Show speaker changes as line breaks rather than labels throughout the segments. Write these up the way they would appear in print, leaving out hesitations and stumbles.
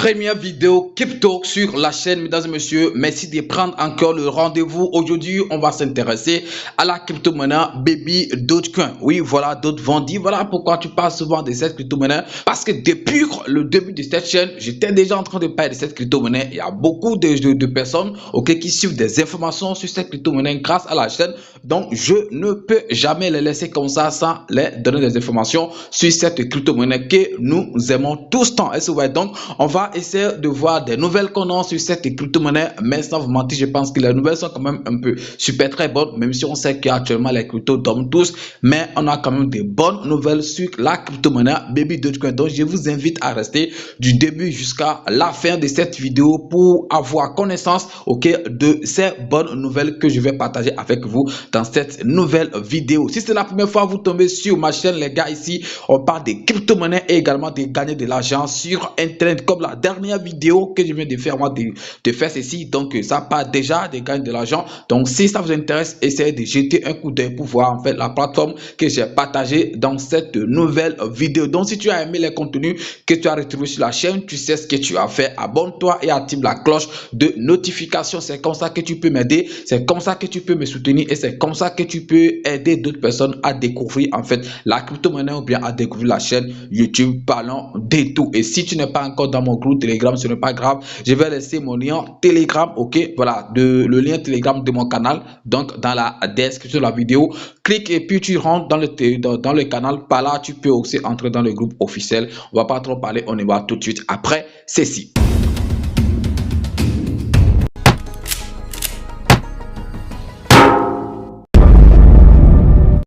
Première vidéo crypto sur la chaîne, mesdames et messieurs. Merci de prendre encore le rendez-vous. Aujourd'hui, on va s'intéresser à la crypto-monnaie Baby Dogecoin. Oui, voilà, d'autres vont dire, voilà pourquoi tu parles souvent de cette crypto-monnaie. Parce que depuis le début de cette chaîne, j'étais déjà en train de parler de cette crypto-monnaie. Il y a beaucoup de personnes qui suivent des informations sur cette crypto-monnaie grâce à la chaîne. Donc, je ne peux jamais les laisser comme ça sans les donner des informations sur cette crypto-monnaie que nous aimons tous tant. Est-ce que vous voyez? Donc, on va essayer de voir des nouvelles qu'on a sur cette crypto-monnaie, mais sans vous mentir, je pense que les nouvelles sont quand même un peu super très bonnes, même si on sait qu'actuellement les cryptos dorment tous, mais on a quand même des bonnes nouvelles sur la crypto-monnaie Baby Dogecoin. Donc, je vous invite à rester du début jusqu'à la fin de cette vidéo pour avoir connaissance de ces bonnes nouvelles que je vais partager avec vous dans cette nouvelle vidéo. Si c'est la première fois que vous tombez sur ma chaîne, les gars, ici, on parle de crypto-monnaie et également de gagner de l'argent sur Internet, comme la dernière vidéo que je viens de faire, moi, de faire ceci. Donc, ça part déjà de gagner de l'argent. Donc, si ça vous intéresse, essayez de jeter un coup d'œil pour voir, en fait, la plateforme que j'ai partagée dans cette nouvelle vidéo. Donc, si tu as aimé les contenus que tu as retrouvés sur la chaîne, tu sais ce que tu as fait. Abonne-toi et active la cloche de notification. C'est comme ça que tu peux m'aider. C'est comme ça que tu peux me soutenir et c'est comme ça que tu peux aider d'autres personnes à découvrir, en fait, la crypto-monnaie ou bien à découvrir la chaîne YouTube Parlons de tout. Et si tu n'es pas encore dans mon groupe Telegram, ce n'est pas grave. Je vais laisser mon lien Telegram, voilà, le lien Telegram de mon canal, donc dans la description de la vidéo. Clique et puis tu rentres dans le canal. Par là, tu peux aussi entrer dans le groupe officiel. On va pas trop parler, on y va tout de suite après ceci.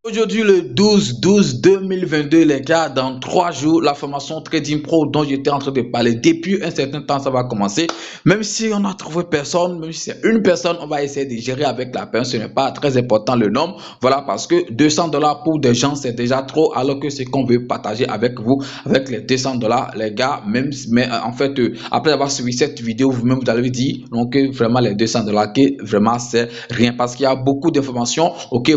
Aujourd'hui, le 12/12/2022, les gars, dans 3 jours, la formation Trading Pro dont j'étais en train de parler depuis un certain temps, ça va commencer. Même si on a trouvé personne, même si c'est une personne, on va essayer de gérer avec la personne. Ce n'est pas très important le nombre. Voilà, parce que $200 pour des gens, c'est déjà trop, alors que ce qu'on veut partager avec vous, avec les $200, les gars, même, mais en fait, après avoir suivi cette vidéo, vous-même, vous allez dire, donc, vraiment, les $200, que vraiment, c'est rien, parce qu'il y a beaucoup d'informations,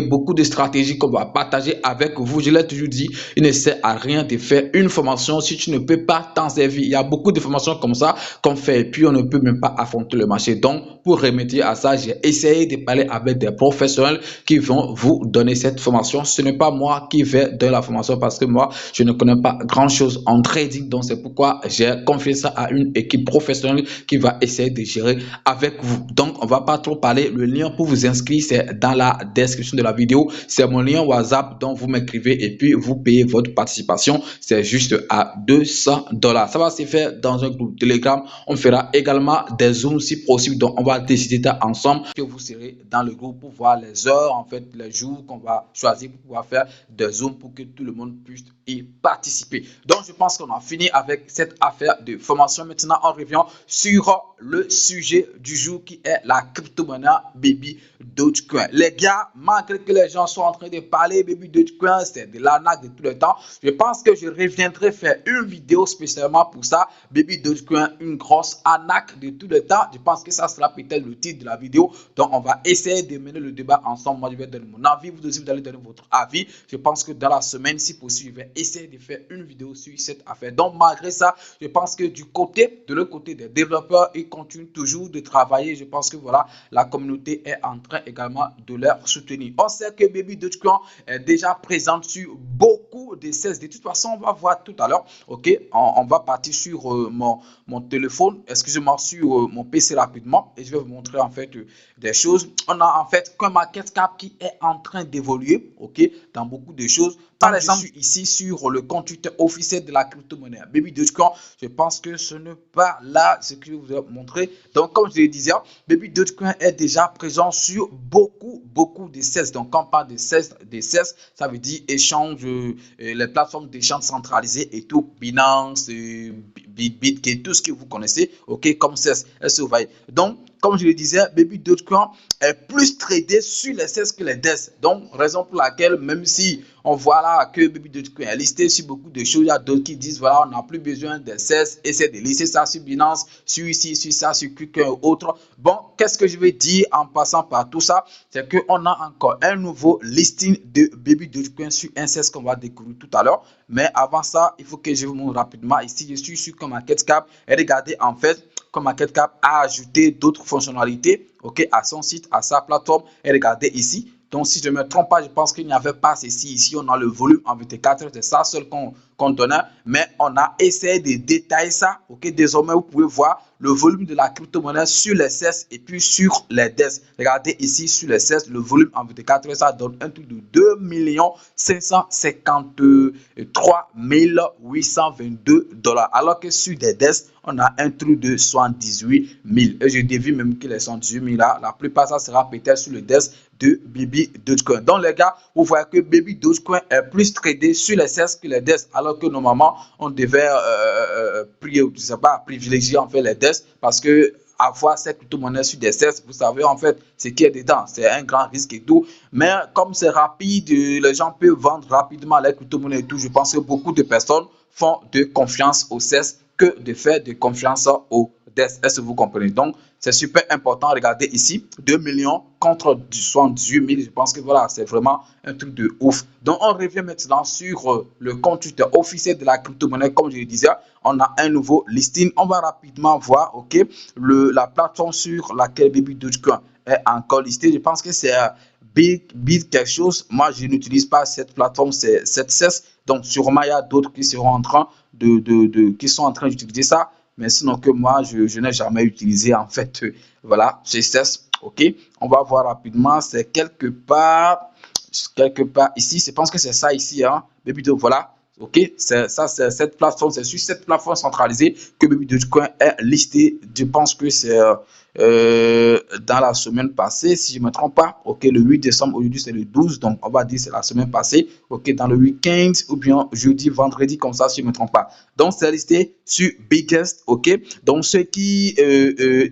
beaucoup de stratégies qu'on va partager avec vous. Je l'ai toujours dit, il ne sert à rien de faire une formation si tu ne peux pas t'en servir. Il y a beaucoup de formations comme ça qu'on fait et puis on ne peut même pas affronter le marché. Donc, pour remédier à ça, j'ai essayé de parler avec des professionnels qui vont vous donner cette formation. Ce n'est pas moi qui vais donner la formation parce que moi, je ne connais pas grand chose en trading. Donc, c'est pourquoi j'ai confié ça à une équipe professionnelle qui va essayer de gérer avec vous. Donc, on va pas trop parler. Le lien pour vous inscrire, c'est dans la description de la vidéo. C'est mon lien WhatsApp, dont vous m'écrivez et puis vous payez votre participation. C'est juste à $200. Ça va se faire dans un groupe Telegram. On fera également des zooms si possible. Donc, on va décider ensemble que vous serez dans le groupe pour voir les heures, en fait, les jours qu'on va choisir pour pouvoir faire des zooms pour que tout le monde puisse y participer. Donc, je pense qu'on a fini avec cette affaire de formation. Maintenant, on revient sur le sujet du jour qui est la crypto-monnaie Baby Dogecoin. Les gars, malgré que les gens soient en train de parler Baby Dogecoin, c'est de l'arnaque de tout le temps. Je pense que je reviendrai faire une vidéo spécialement pour ça. Baby Dogecoin, une grosse arnaque de tout le temps. Je pense que ça sera peut-être le titre de la vidéo. Donc, on va essayer de mener le débat ensemble. Moi, je vais donner mon avis. Vous aussi, vous allez donner votre avis. Je pense que dans la semaine, si possible, je vais essayer de faire une vidéo sur cette affaire. Donc, malgré ça, je pense que de l'autre côté des développeurs, ils continuent toujours de travailler. Je pense que voilà, la communauté est en train également de leur soutenir. On sait que Baby Dogecoin est déjà présente sur beaucoup de 16. De toute façon, on va voir tout à l'heure. On va partir sur mon téléphone, excusez-moi, sur mon PC rapidement et je vais vous montrer en fait des choses. On a en fait un market cap qui est en train d'évoluer, dans beaucoup de choses. Par exemple, je suis ici sur le compte Twitter officiel de la crypto-monnaie Baby Dogecoin. Je pense que ce n'est pas là ce que je vous ai montré. Donc, comme je le disais, Baby Dogecoin est déjà présent sur beaucoup de 16. Donc, quand on parle de 16, ça veut dire échange, les plateformes d'échange centralisées et tout, Binance, Bitget, tout ce que vous connaissez, comme 16. Donc, comme je le disais, Baby Dogecoin est plus tradé sur les CES que les DES. Donc, raison pour laquelle, même si on voit là que Baby Dogecoin est listé sur beaucoup de choses, il y a d'autres qui disent, voilà, on n'a plus besoin des CES, essaie de lister ça sur Binance, sur ici, sur ça, sur quelqu'un ou autre. Bon, qu'est-ce que je vais dire en passant par tout ça? C'est qu'on a encore un nouveau listing de Baby Dogecoin sur un CES qu'on va découvrir tout à l'heure. Mais avant ça, il faut que je vous montre rapidement. Ici, je suis sur CoinMarketCap et regardez, en fait, CoinMarketCap a ajouté d'autres fonctionnalités, ok, à son site, à sa plateforme. Et regardez ici. Donc, si je ne me trompe pas, je pense qu'il n'y avait pas ceci. Ici, on a le volume en 24 heures. C'est ça seul qu'on donnait. Mais on a essayé de détailler ça. Ok, désormais, vous pouvez voir le volume de la crypto-monnaie sur les CES et puis sur les DES. Regardez ici sur les CES, le volume en 24 heures, ça donne un truc de 2 553 822 $. Alors que sur des DES, on a un truc de 78 000. Et je devine même que les 78 000 là, la plupart, ça sera peut-être sur le DES de Baby Dogecoin. Donc, les gars, vous voyez que Baby Dogecoin est plus tradé sur les CES que les DES, alors que normalement, on devait privilégier en fait les DES parce que avoir cette crypto-monnaie sur des CES, vous savez en fait ce qui est dedans, c'est un grand risque et tout. Mais comme c'est rapide, les gens peuvent vendre rapidement les crypto-monnaies et tout. Je pense que beaucoup de personnes font de confiance aux CES que de faire de confiance aux DES. Est-ce que vous comprenez? Donc, c'est super important. Regardez ici, 2 millions contre 78 000. Je pense que voilà, c'est vraiment un truc de ouf. Donc, on revient maintenant sur le compte Twitter officiel de la crypto-monnaie. Comme je le disais, on a un nouveau listing. On va rapidement voir, ok, la plateforme sur laquelle Baby Dogecoin est encore listé. Je pense que c'est Bit quelque chose. Moi, je n'utilise pas cette plateforme, c'est cette CES. Donc, sûrement, il y a d'autres qui seront en train qui sont en train d'utiliser ça. Mais sinon que moi, je n'ai jamais utilisé en fait. Voilà, c'est CES. Ok, on va voir rapidement. C'est quelque part ici. Je pense que c'est ça ici. Hein. Baby Dogecoin, voilà. Ok, c'est cette plateforme, c'est sur cette plateforme centralisée que Baby Dogecoin est listé. Je pense que c'est dans la semaine passée, si je ne me trompe pas. Ok, le 8 décembre, aujourd'hui c'est le 12, donc on va dire c'est la semaine passée. Ok, dans le week-end ou bien jeudi, vendredi, comme ça, si je ne me trompe pas. Donc c'est listé sur Biggest. Ok, donc ceux qui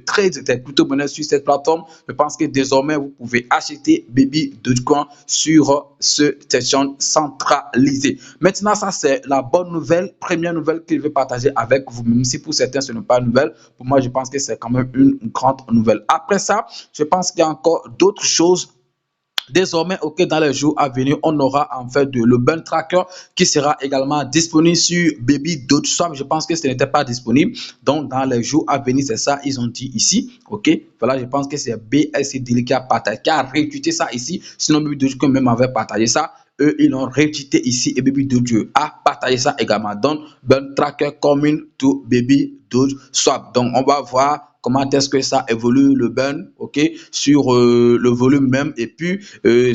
trade des crypto-monnaies sur cette plateforme, je pense que désormais vous pouvez acheter Baby Dogecoin sur ce session centralisé. Maintenant, ça c'est la bonne nouvelle, première nouvelle que je vais partager avec vous, même si pour certains ce n'est pas une nouvelle. Pour moi, je pense que c'est quand même une grande nouvelle. Après ça, je pense qu'il y a encore d'autres choses. Désormais, ok, dans les jours à venir, on aura en fait le burn tracker qui sera également disponible sur Baby Dogecoin. Je pense que ce n'était pas disponible. Donc, dans les jours à venir, c'est ça, ils ont dit ici. Ok, voilà, je pense que c'est BSCD qui a réétudié ça ici. Sinon, Baby Dogecoin même avait partagé ça. Eux, ils l'ont réétudié ici et Baby Dogecoin a partagé ça également. Donc, burn tracker coming to Baby Dogecoin. Donc, on va voir comment est-ce que ça évolue le burn, ok, sur le volume même et puis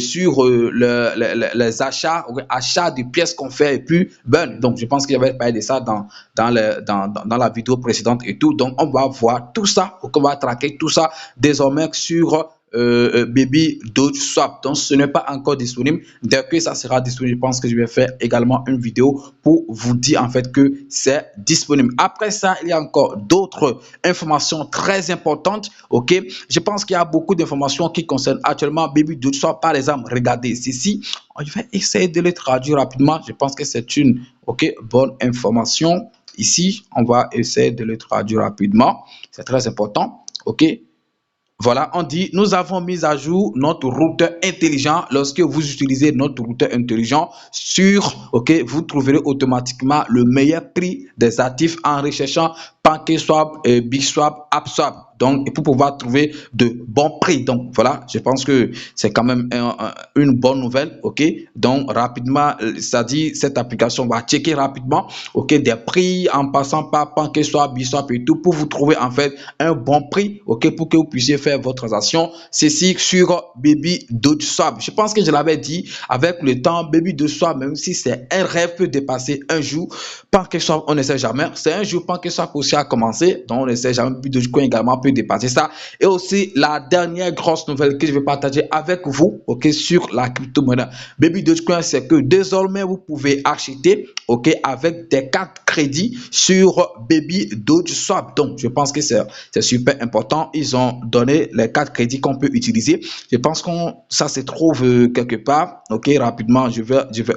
sur les achats, okay, achats de pièces qu'on fait et puis burn. Donc, je pense qu'il y avait parlé de ça dans la vidéo précédente et tout. Donc, on va voir tout ça, on va traquer tout ça désormais sur Baby Dogecoin. Donc, ce n'est pas encore disponible. Dès que ça sera disponible, je pense que je vais faire également une vidéo pour vous dire en fait que c'est disponible. Après ça, il y a encore d'autres informations très importantes. Ok, je pense qu'il y a beaucoup d'informations qui concernent actuellement Baby Dogecoin. Par exemple, regardez ceci. Je vais essayer de les traduire rapidement. Je pense que c'est une bonne information. Ici, on va essayer de le traduire rapidement. C'est très important. Ok. Voilà, on dit, nous avons mis à jour notre routeur intelligent. Lorsque vous utilisez notre routeur intelligent ok, vous trouverez automatiquement le meilleur prix des actifs en recherchant PancakeSwap, BitSwap, AppSwap. Donc, pour pouvoir trouver de bons prix. Donc, voilà, je pense que c'est quand même une bonne nouvelle. OK, donc, rapidement, ça dit, cette application va checker rapidement, OK, des prix en passant par PancakeSwap, BitSwap et tout pour vous trouver en fait un bon prix, OK, pour que vous puissiez faire votre transaction. Ceci sur Baby Dogecoin. Je pense que je l'avais dit, avec le temps, Baby Dogecoin, même si c'est un rêve, peut dépasser un jour. PancakeSwap, on ne sait jamais. C'est un jour PancakeSwap aussi a commencé, donc on ne sait jamais. Baby Dogecoin également peut peut dépasser ça. Et aussi, la dernière grosse nouvelle que je vais partager avec vous, ok, sur la crypto-monnaie Baby Dogecoin, c'est que désormais, vous pouvez acheter, ok, avec des cartes crédit sur Baby Dogeswap. Donc, je pense que c'est super important. Ils ont donné les cartes crédit qu'on peut utiliser. Je pense que ça se trouve quelque part. Ok, rapidement,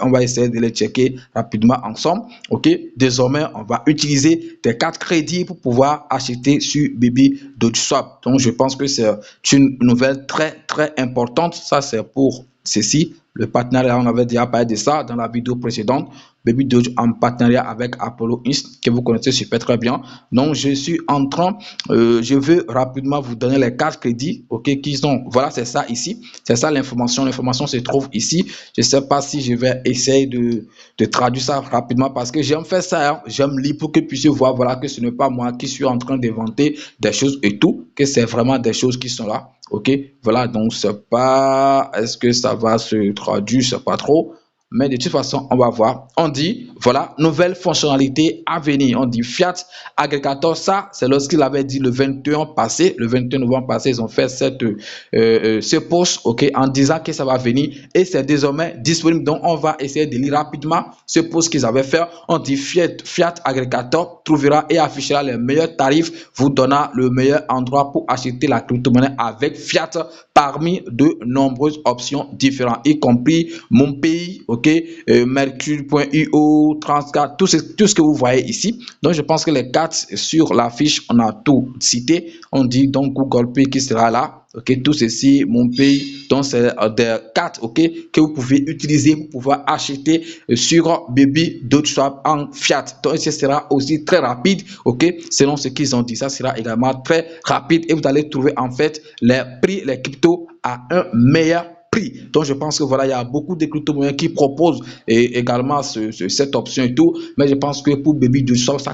on va essayer de les checker rapidement ensemble. Ok, désormais, on va utiliser des cartes crédit pour pouvoir acheter sur Baby Dogeswap. Donc, je pense que c'est une nouvelle très importante. Ça, c'est pour ceci. Le partenariat, on avait déjà parlé de ça dans la vidéo précédente. Baby Doge en partenariat avec Apollo Inst, que vous connaissez super très bien. Donc, je suis en train, je veux rapidement vous donner les cartes crédit, ok, qu'ils ont. Voilà, c'est ça ici. C'est ça l'information. L'information se trouve ici. Je ne sais pas si je vais essayer de traduire ça rapidement parce que j'aime faire ça. Hein. J'aime lire pour que vous puissiez voir, voilà, que ce n'est pas moi qui suis en train d'inventer des choses et tout, que c'est vraiment des choses qui sont là. Ok, voilà, donc c'est pas, est-ce que ça va se traduire, c'est pas trop, mais de toute façon, on va voir. On dit, voilà, nouvelle fonctionnalité à venir. On dit Fiat Aggregator. Ça, c'est lorsqu'il avait dit le 21 passé, le 21 novembre passé, ils ont fait ce post, ok, en disant que ça va venir et c'est désormais disponible. Donc, on va essayer de lire rapidement ce post qu'ils avaient fait. On dit Fiat Aggregator trouvera et affichera les meilleurs tarifs, vous donnant le meilleur endroit pour acheter la crypto-monnaie avec Fiat parmi de nombreuses options différentes, y compris mon pays, ok, Mercure.io, Transcat, tout ce que vous voyez ici. Donc, je pense que les cartes sur la fiche, on a tout cité. On dit donc Google Pay qui sera là. Ok, tout ceci, mon pays, donc c'est des cartes, ok, que vous pouvez utiliser pour pouvoir acheter sur Baby Dogeswap en fiat. Donc, ce sera aussi très rapide, ok, selon ce qu'ils ont dit. Ça sera également très rapide et vous allez trouver en fait les prix, les cryptos à un meilleur prix. Donc, je pense que voilà, il y a beaucoup de crypto-monnaies qui proposent et également cette option et tout. Mais je pense que pour Baby Dogeswap, ça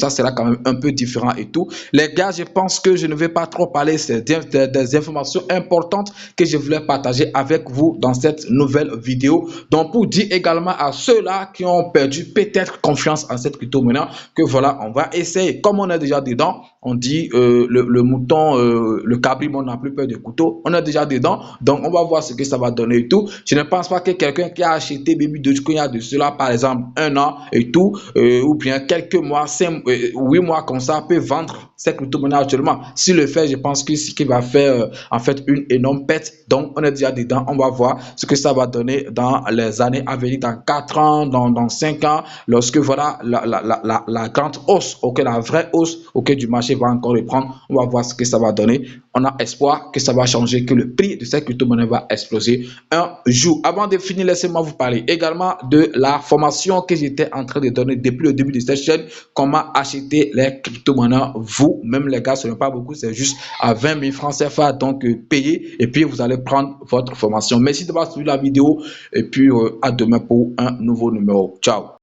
sera quand même un peu différent et tout. Les gars, je pense que je ne vais pas trop parler. C'est des informations importantes que je voulais partager avec vous dans cette nouvelle vidéo. Donc, pour dire également à ceux-là qui ont perdu peut-être confiance en cette crypto-monnaie, que voilà, on va essayer. Comme on est déjà dedans, on dit le mouton, le cabri, on n'a plus peur de couteau. On est déjà dedans. Donc, on va voir ce que ça va donner et tout. Je ne pense pas que quelqu'un qui a acheté Baby Dogecoin il y a de cela, par exemple, 1 an et tout, ou bien quelques mois, 8 mois comme ça, peut vendre cette crypto-monnaie actuellement. S'il le fait, je pense que ce qu'il va faire, en fait, une énorme perte. Donc, on est déjà dedans. On va voir ce que ça va donner dans les années à venir, dans 4 ans, dans 5 ans, lorsque, voilà, la grande hausse, ok, la vraie hausse, ok, du marché va encore reprendre. On va voir ce que ça va donner. On a espoir que ça va changer, que le prix de cette crypto-monnaie va exploser un jour. Avant de finir, laissez-moi vous parler également de la formation que j'étais en train de donner depuis le début de cette chaîne. Comment acheter les crypto-monnaies vous-même, les gars, ce n'est pas beaucoup, c'est juste à 20 000 francs CFA, donc payez et puis vous allez prendre votre formation. Merci d'avoir suivi la vidéo et puis à demain pour un nouveau numéro. Ciao.